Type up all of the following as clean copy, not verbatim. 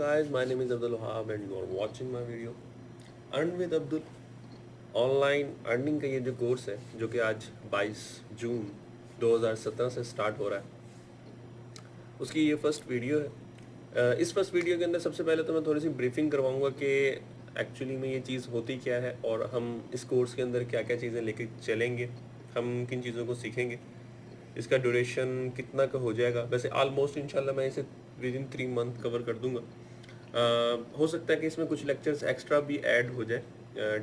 guys, my name is Abdul Wahab and you are watching my video Earn with Abdul। Online earning का ये जो course है जो कि आज 22 जून 2017 से स्टार्ट हो रहा है, उसकी ये फर्स्ट वीडियो है। इस फर्स्ट वीडियो के अंदर सबसे पहले तो मैं थोड़ी सी ब्रीफिंग करवाऊंगा कि एक्चुअली में ये चीज़ होती क्या है और हम इस कोर्स के अंदर क्या क्या चीज़ें लेके चलेंगे, हम किन चीज़ों को सीखेंगे, इसका ड्यूरेशन कितना का हो जाएगा। वैसे ऑलमोस्ट इंशाल्लाह मैं इसे विद इन 3 मंथ कवर कर दूंगा। हो सकता है कि इसमें कुछ लेक्चर्स एक्स्ट्रा भी ऐड हो जाए,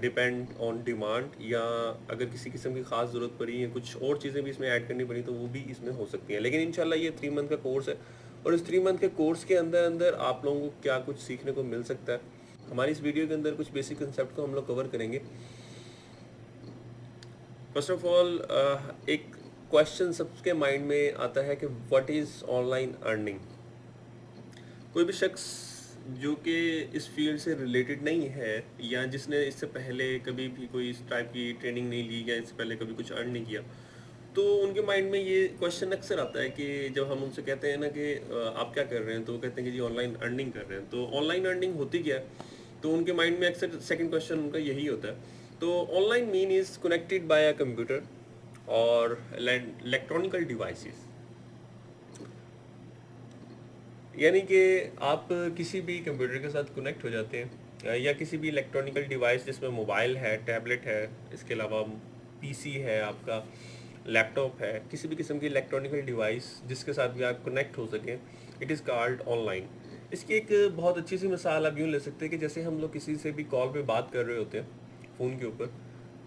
डिपेंड ऑन डिमांड, या अगर किसी किस्म की ख़ास ज़रूरत पड़ी या कुछ और चीज़ें भी इसमें ऐड करनी पड़ी तो वो भी इसमें हो सकती हैं। लेकिन इंशाल्लाह ये 3 मंथ का कोर्स है और इस 3 मंथ के कोर्स के अंदर अंदर आप लोगों को क्या कुछ सीखने को मिल सकता है। हमारी इस वीडियो के अंदर कुछ बेसिक कंसेप्ट को हम लोग कवर करेंगे। फर्स्ट ऑफ ऑल एक क्वेश्चन सबके माइंड में आता है कि व्हाट इज़ ऑनलाइन अर्निंग। कोई भी शख्स जो कि इस फील्ड से रिलेटेड नहीं है या जिसने इससे पहले कभी भी कोई इस टाइप की ट्रेनिंग नहीं ली या इससे पहले कभी कुछ अर्न नहीं किया, तो उनके माइंड में ये क्वेश्चन अक्सर आता है कि जब हम उनसे कहते हैं ना कि आप क्या कर रहे हैं, तो वो कहते हैं कि जी ऑनलाइन अर्निंग कर रहे हैं। तो ऑनलाइन अर्निंग होती क्या है, तो उनके माइंड में अक्सर सेकंड क्वेश्चन उनका यही होता है। तो online mean is connected by a computer और इलेक्ट्रॉनिकल डिवाइसेस, यानी कि आप किसी भी कंप्यूटर के साथ कनेक्ट हो जाते हैं या किसी भी इलेक्ट्रॉनिकल डिवाइस जिसमें मोबाइल है, टैबलेट है, इसके अलावा पीसी है, आपका लैपटॉप है, किसी भी किस्म की इलेक्ट्रॉनिकल डिवाइस जिसके साथ भी आप कनेक्ट हो सकें, इट इज़ कॉल्ड ऑनलाइन। इसकी एक बहुत अच्छी सी मिसाल आप यूँ ले सकते हैं कि जैसे हम लोग किसी से भी कॉल पे बात कर रहे होते हैं फ़ोन के ऊपर,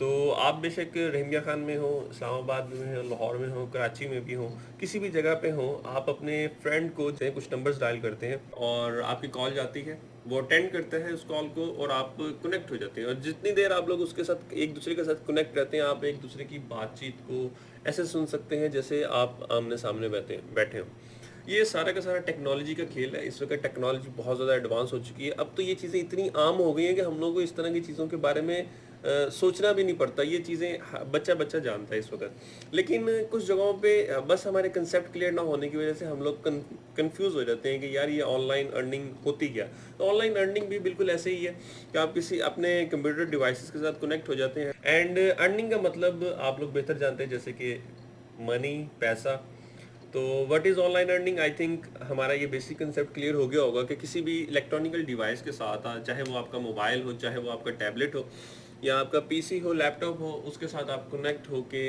तो आप बेशक रहमिया खान में हो, इस्लामाबाद में हो, लाहौर में हो, कराची में भी हो, किसी भी जगह पे हो, आप अपने फ्रेंड को जो है कुछ नंबर्स डायल करते हैं और आपकी कॉल जाती है, वो अटेंड करते हैं उस कॉल को और आप कनेक्ट हो जाते हैं। और जितनी देर आप लोग उसके साथ एक दूसरे के साथ कनेक्ट रहते हैं, आप एक दूसरे की बातचीत को ऐसे सुन सकते हैं जैसे आप आमने सामने बैठे बैठे हो। ये सारा का सारा टेक्नोलॉजी का खेल है। इस वक्त टेक्नोलॉजी बहुत ज़्यादा एडवांस हो चुकी है। अब तो ये चीज़ें इतनी आम हो गई हैं कि हम लोग को इस तरह की चीज़ों के बारे में सोचना भी नहीं पड़ता। ये चीज़ें बच्चा बच्चा जानता है इस वक्त। लेकिन कुछ जगहों पे बस हमारे कंसेप्ट क्लियर ना होने की वजह से हम लोग कंफ्यूज हो जाते हैं कि यार ये ऑनलाइन अर्निंग होती क्या। तो ऑनलाइन अर्निंग भी बिल्कुल ऐसे ही है कि आप किसी अपने कंप्यूटर डिवाइसेस के साथ कनेक्ट हो जाते हैं एंड अर्निंग का मतलब आप लोग बेहतर जानते हैं जैसे कि मनी, पैसा। तो what is online earning, I think हमारा ये बेसिक कंसेप्ट क्लियर हो गया होगा कि किसी भी इलेक्ट्रॉनिकल डिवाइस के साथ, चाहे वो आपका मोबाइल हो, चाहे वो आपका टैबलेट हो या आपका पीसी हो, लैपटॉप हो, उसके साथ आप कनेक्ट होके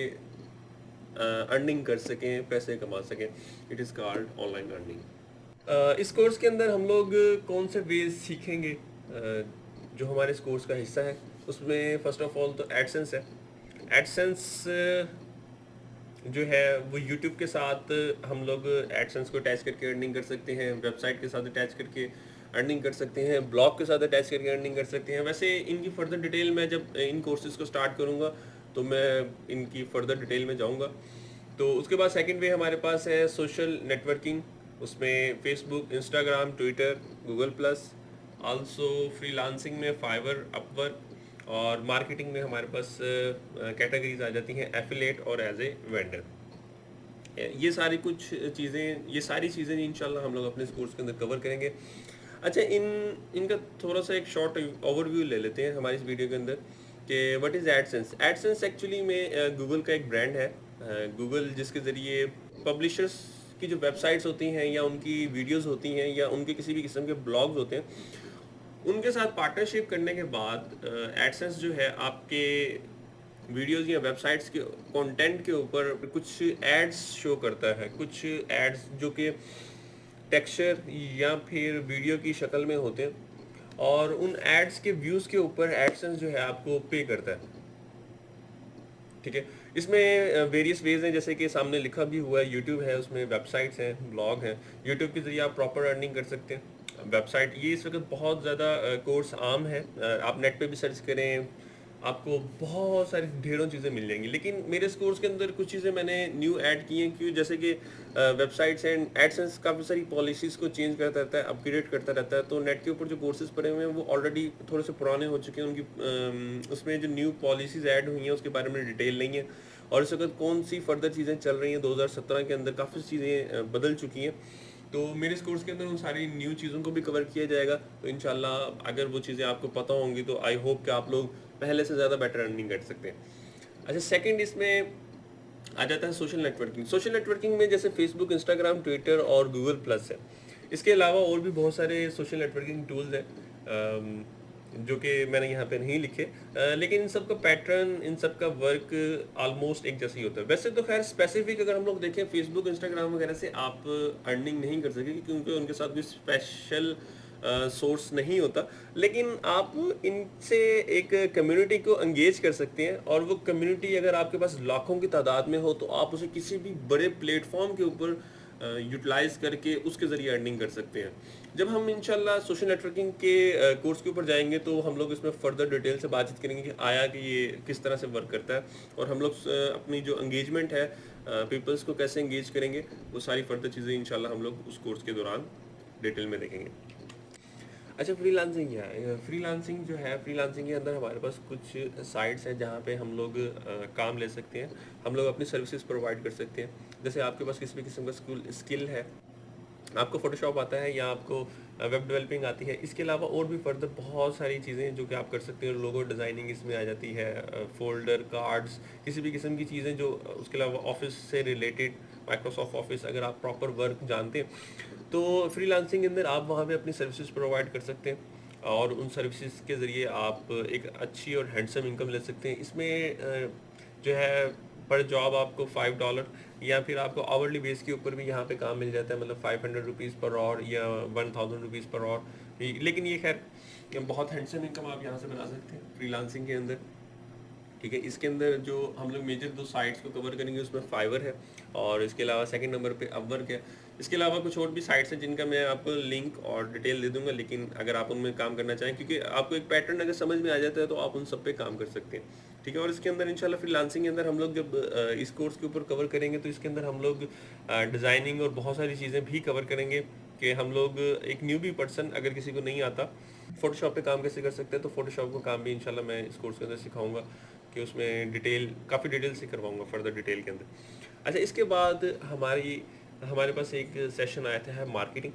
अर्निंग कर सकें, पैसे कमा सकें, it is called online earning. इस कोर्स के अंदर हम लोग कौन से वेज सीखेंगे जो हमारे इस कोर्स का हिस्सा है। उसमें फ़र्स्ट ऑफ ऑल तो एडसेंस है। एडसेंस जो है वो यूट्यूब के साथ हम लोग एडसेंस को अटैच करके अर्निंग कर सकते हैं, वेबसाइट के साथ अटैच करके अर्निंग कर सकते हैं, ब्लॉग के साथ अटैच करके अर्निंग कर सकते हैं। वैसे इनकी फर्दर डिटेल मैं जब इन कोर्सेज़ को स्टार्ट करूँगा तो मैं इनकी फर्दर डिटेल में जाऊँगा। तो उसके बाद सेकंड वे हमारे पास है सोशल नेटवर्किंग। उसमें Facebook, Instagram, Twitter, Google plus, also freelancing में फाइवर, अपवर्क, और मार्केटिंग में हमारे पास कैटेगरीज आ जाती हैं एफिलेट और एज ए वेंडर। ये सारी चीज़ें इंशाल्लाह हम लोग अपने इस कोर्स के अंदर कवर करेंगे। अच्छा, इनका थोड़ा सा एक शॉर्ट ओवरव्यू ले लेते हैं हमारी इस वीडियो के अंदर कि what is AdSense. AdSense actually में गूगल का एक ब्रांड है। गूगल जिसके ज़रिए पब्लिशर्स की जो वेबसाइट्स होती हैं या उनकी वीडियोस होती हैं या उनके किसी भी किस्म के ब्लॉग्स होते हैं, उनके साथ पार्टनरशिप करने के बाद एडसेंस जो है आपके वीडियोस या वेबसाइट्स के कंटेंट के ऊपर कुछ एड्स शो करता है, कुछ एड्स जो कि टेक्सचर या फिर वीडियो की शक्ल में होते हैं, और उन एड्स के व्यूज़ के ऊपर एडसेंस जो है आपको पे करता है। ठीक है, इसमें वेरियस वेज हैं, जैसे कि सामने लिखा भी हुआ है, यूट्यूब है, उसमें वेबसाइट्स हैं, ब्लॉग हैं। यूट्यूब के ज़रिए आप प्रॉपर अर्निंग कर सकते हैं। वेबसाइट ये इस वक्त बहुत ज़्यादा कोर्स आम है। आप नेट पे भी सर्च करें, आपको बहुत सारी ढेरों चीज़ें मिल जाएंगी। लेकिन मेरे इस कोर्स के अंदर कुछ चीज़ें मैंने न्यू ऐड की हैं, क्यों, जैसे कि वेबसाइट्स एंड एडसेंस काफ़ी सारी पॉलिसीज़ को चेंज करता रहता है, अपग्रेड करता रहता है। तो नेट के ऊपर जो कोर्सेज पड़े हुए हैं वो ऑलरेडी थोड़े से पुराने हो चुके हैं। उनकी उसमें जो न्यू पॉलिसीज़ ऐड हुई हैं उसके बारे में डिटेल नहीं है, और इस वक्त कौन सी फर्दर चीज़ें चल रही हैं 2017 के अंदर काफ़ी चीज़ें बदल चुकी हैं। तो मेरे इस कोर्स के अंदर उन सारी न्यू चीज़ों को भी कवर किया जाएगा। तो इंशाल्लाह अगर वो चीज़ें आपको पता होंगी तो आई होप कि आप लोग पहले से ज़्यादा बेटर अर्निंग कर सकते हैं। अच्छा, सेकंड इसमें आ जाता है सोशल नेटवर्किंग। सोशल नेटवर्किंग में जैसे फेसबुक, इंस्टाग्राम, ट्विटर और गूगल प्लस है। इसके अलावा और भी बहुत सारे सोशल नेटवर्किंग टूल्स हैं जो कि मैंने यहाँ पे नहीं लिखे, लेकिन इन सब का पैटर्न, इन सब का वर्क ऑलमोस्ट एक जैसा ही होता है। वैसे तो खैर स्पेसिफिक अगर हम लोग देखें फेसबुक, इंस्टाग्राम वगैरह से आप अर्निंग नहीं कर सकेंगे क्योंकि उनके साथ कोई स्पेशल सोर्स नहीं होता, लेकिन आप इनसे एक कम्युनिटी को एंगेज कर सकते हैं और वो कम्युनिटी अगर आपके पास लाखों की तादाद में हो तो आप उसे किसी भी बड़े प्लेटफॉर्म के ऊपर यूटिलाइज करके उसके ज़रिए अर्निंग कर सकते हैं। जब हम इंशाल्लाह सोशल नेटवर्किंग के कोर्स के ऊपर जाएंगे तो हम लोग इसमें फर्दर डिटेल से बातचीत करेंगे कि आया कि ये किस तरह से वर्क करता है और हम लोग अपनी जो एंगेजमेंट है पीपल्स को कैसे एंगेज करेंगे, वो सारी फर्दर चीज़ें इंशाल्लाह हम लोग उस कोर्स के दौरान डिटेल में देखेंगे। अच्छा, फ्रीलांसिंग क्या है? फ्रीलांसिंग जो है, फ्रीलांसिंग के अंदर हमारे पास कुछ साइट्स हैं जहाँ पे हम लोग काम ले सकते हैं, हम लोग अपनी सर्विसेज प्रोवाइड कर सकते हैं। जैसे आपके पास किसी भी किस्म का स्किल है, आपको फोटोशॉप आता है या आपको वेब डेवलपिंग आती है, इसके अलावा और भी फर्दर बहुत सारी चीज़ें जो कि आप कर सकते हैं। लोगो डिज़ाइनिंग इसमें आ जाती है, फोल्डर, कार्ड्स, किसी भी किस्म की चीज़ें जो उसके अलावा ऑफिस से रिलेटेड, माइक्रोसॉफ्ट ऑफिस अगर आप प्रॉपर वर्क जानते हैं तो फ्रीलांसिंग के अंदर आप वहाँ पे अपनी सर्विसेज प्रोवाइड कर सकते हैं और उन सर्विसेज के ज़रिए आप एक अच्छी और हैंडसम इनकम ले सकते हैं। इसमें जो है पर जॉब आपको $5 या फिर आपको आवरली बेस के ऊपर भी यहाँ पे काम मिल जाता है, मतलब ₹500 पर आवर या ₹1000 पर आवर। लेकिन ये खैर बहुत हैंडसम इनकम आप यहाँ से बना सकते हैं फ्रीलांसिंग के अंदर। ठीक है, इसके अंदर जो हम लोग मेजर 2 साइट्स को कवर करेंगे उसमें फाइवर है और इसके अलावा सेकंड नंबर पे अपवर्क है। इसके अलावा कुछ और भी साइट्स हैं जिनका मैं आपको लिंक और डिटेल दे दूंगा, लेकिन अगर आप उनमें काम करना चाहें, क्योंकि आपको एक पैटर्न अगर समझ में आ जाता है तो आप उन सब पे काम कर सकते हैं। ठीक है, और इसके अंदर इंशाल्लाह फ्रीलांसिंग के अंदर हम लोग जब इस कोर्स के ऊपर कवर करेंगे तो इसके अंदर हम लोग डिज़ाइनिंग और बहुत सारी चीज़ें भी कवर करेंगे कि हम लोग एक न्यूबी पर्सन अगर किसी को नहीं आता फोटोशॉप पे काम कैसे कर सकते हैं, तो फोटोशॉप का काम भी इंशाल्लाह मैं इस कोर्स के अंदर सिखाऊंगा कि उसमें काफ़ी डिटेल से करवाऊंगा फर्दर डिटेल के अंदर। अच्छा, इसके बाद हमारे पास एक सेशन आया था है मार्केटिंग।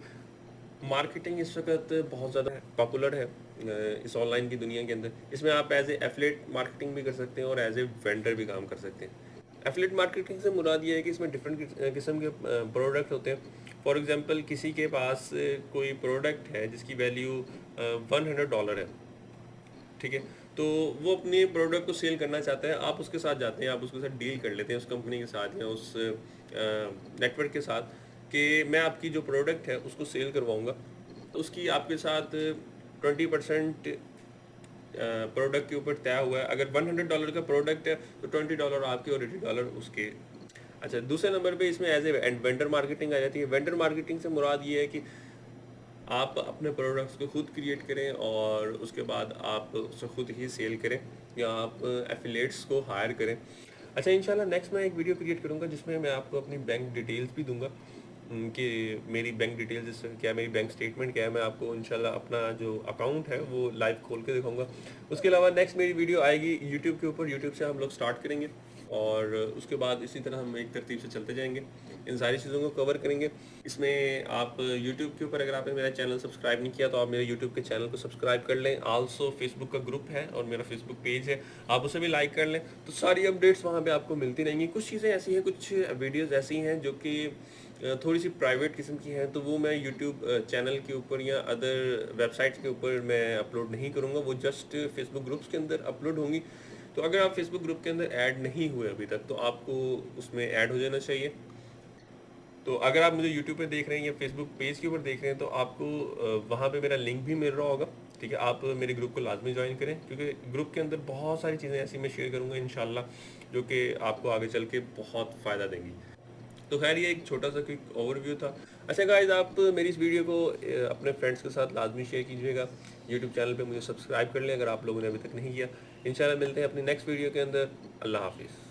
मार्केटिंग इस वक्त बहुत ज़्यादा पॉपुलर है इस ऑनलाइन की दुनिया के अंदर। इसमें आप एज ए एफिलिएट मार्केटिंग भी कर सकते हैं और एज ए वेंडर भी काम कर सकते हैं। एफिलिएट मार्केटिंग से मुराद ये है कि इसमें डिफरेंट किस्म के प्रोडक्ट होते हैं। फॉर एग्जांपल किसी के पास कोई प्रोडक्ट है जिसकी वैल्यू $100 है, ठीक है, तो वो अपने प्रोडक्ट को सेल करना चाहता है, आप उसके साथ जाते हैं, आप उसके साथ डील कर लेते हैं उस कंपनी के साथ या उस नेटवर्क के साथ कि मैं आपकी जो प्रोडक्ट है उसको सेल करवाऊंगा, तो उसकी आपके साथ 20% प्रोडक्ट के ऊपर तय हुआ है। अगर $100 का प्रोडक्ट है तो $20 आपके और $80 उसके। अच्छा, दूसरे नंबर पे इसमें एज ए वेंडर मार्केटिंग आ जाती है। वेंडर मार्केटिंग से मुराद ये है कि आप अपने प्रोडक्ट्स को खुद क्रिएट करें और उसके बाद आप उसे खुद ही सेल करें या आप एफिलिएट्स को हायर करें। अच्छा, इंशाल्लाह नेक्स्ट मैं एक वीडियो क्रिएट करूंगा जिसमें मैं आपको अपनी बैंक डिटेल्स भी दूंगा कि मेरी बैंक डिटेल्स क्या, मेरी बैंक स्टेटमेंट क्या है। मैं आपको इंशाल्लाह अपना जो अकाउंट है वो लाइव खोल के दिखाऊंगा। उसके अलावा नेक्स्ट मेरी वीडियो आएगी यूट्यूब के ऊपर, यूट्यूब से हम लोग स्टार्ट करेंगे और उसके बाद इसी तरह हम एक तरतीब से चलते जाएंगे, इन सारी चीज़ों को कवर करेंगे। इसमें आप यूट्यूब के ऊपर अगर आपने मेरा चैनल सब्सक्राइब नहीं किया तो आप मेरे यूट्यूब के चैनल को सब्सक्राइब कर लें। आल्सो फेसबुक का ग्रुप है और मेरा फेसबुक पेज है, आप उसे भी लाइक कर लें, तो सारी अपडेट्स वहाँ पे आपको मिलती रहेंगी। कुछ चीज़ें ऐसी हैं, कुछ वीडियोज़ ऐसी हैं जो कि थोड़ी सी प्राइवेट किस्म की हैं, तो वो मैं यूट्यूब चैनल के ऊपर या अदर वेबसाइट्स के ऊपर मैं अपलोड नहीं करूँगा, वो जस्ट फेसबुक ग्रुप्स के अंदर अपलोड होंगी। तो अगर आप फेसबुक ग्रुप के अंदर ऐड नहीं हुए अभी तक तो आपको उसमें ऐड हो जाना चाहिए। तो अगर आप मुझे यूट्यूब पे देख रहे हैं या फेसबुक पेज के ऊपर देख रहे हैं तो आपको वहाँ पे मेरा लिंक भी मिल रहा होगा। ठीक है, आप मेरे ग्रुप को लाजमी ज्वाइन करें क्योंकि ग्रुप के अंदर बहुत सारी चीज़ें ऐसी मैं शेयर करूँगा इंशाल्लाह जो कि आपको आगे चल के बहुत फ़ायदा देंगी। तो खैर ये एक छोटा सा क्विक ओवरव्यू था। अच्छा गाइज, आप मेरी इस वीडियो को अपने फ्रेंड्स के साथ लाजमी शेयर कीजिएगा। यूट्यूब चैनल पे मुझे सब्सक्राइब कर लें अगर आप लोगों ने अभी तक नहीं किया। इंशाल्लाह मिलते हैं अपनी नेक्स्ट वीडियो के अंदर। अल्लाह हाफिज़।